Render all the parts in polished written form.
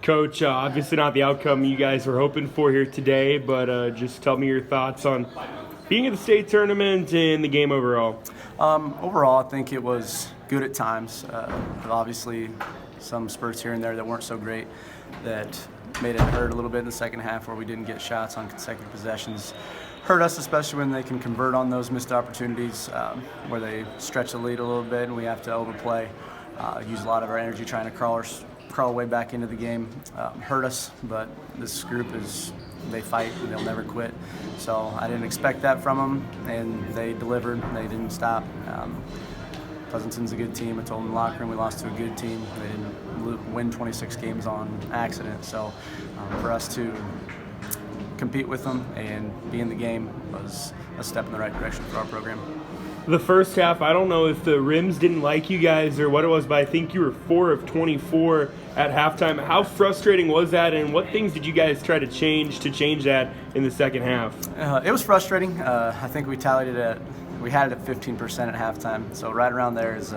Coach, obviously not the outcome you guys were hoping for here today, but just tell me your thoughts on being at the state tournament and the game overall. Overall, I think it was good at times. But obviously, some spurts here and there that weren't so great that made it hurt a little bit in the second half where we didn't get shots on consecutive possessions. Hurt us, especially when they can convert on those missed opportunities where they stretch the lead a little bit and we have to overplay. Use a lot of our energy trying to crawl way back into the game. Hurt us, but this group they fight and they'll never quit. So I didn't expect that from them, and they delivered. They didn't stop. Pleasanton's a good team. I told them in the locker room we lost to a good team. They didn't win 26 games on accident. So for us to compete with them and be in the game was a step in the right direction for our program. The first half, I don't know if the rims didn't like you guys or what it was, but I think you were 4 of 24 at halftime. How frustrating was that, and what things did you guys try to change that in the second half? It was frustrating. I think we had it at 15% at halftime, so right around there is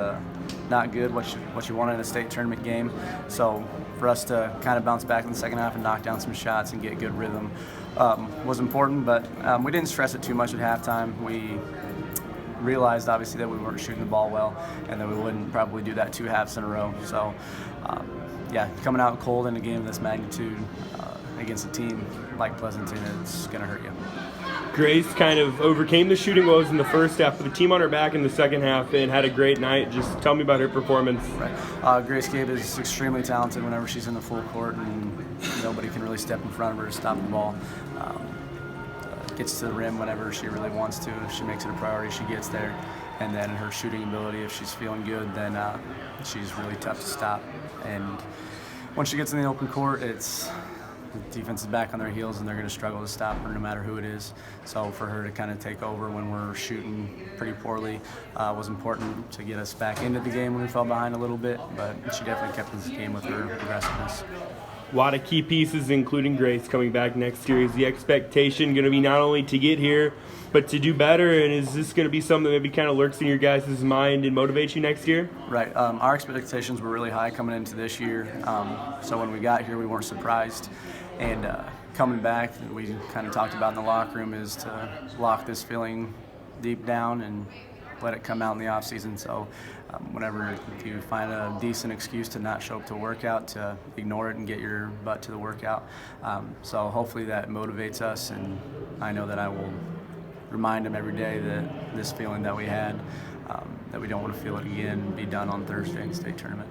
not good, what you want in a state tournament game. So for us to kind of bounce back in the second half and knock down some shots and get good rhythm was important, but we didn't stress it too much at halftime. We realized obviously that we weren't shooting the ball well and that we wouldn't probably do that 2 halves in a row. So coming out cold in a game of this magnitude against a team like Pleasanton, it's going to hurt you. Grace kind of overcame the shooting woes in the first half, but the team on her back in the second half and had a great night. Just tell me about her performance. Right. Grace Gabe is extremely talented whenever she's in the full court, and nobody can really step in front of her to stop the ball. Gets to the rim whenever she really wants to. If she makes it a priority, she gets there. And then her shooting ability, if she's feeling good, then she's really tough to stop. And once she gets in the open court, the defense is back on their heels and they're going to struggle to stop her no matter who it is. So for her to kind of take over when we're shooting pretty poorly was important to get us back into the game when we fell behind a little bit. But she definitely kept this game with her aggressiveness. A lot of key pieces, including Grace, coming back next year. Is the expectation going to be not only to get here, but to do better? And is this going to be something that maybe kind of lurks in your guys' mind and motivates you next year? Right. Our expectations were really high coming into this year. So when we got here, we weren't surprised. And coming back, we kind of talked about in the locker room is to lock this feeling deep down and let it come out in the off season. So whenever you find a decent excuse to not show up to a workout, to ignore it and get your butt to the workout. So hopefully that motivates us, and I know that I will remind them every day that this feeling that we had, that we don't want to feel it again and be done on Thursday in the state tournament.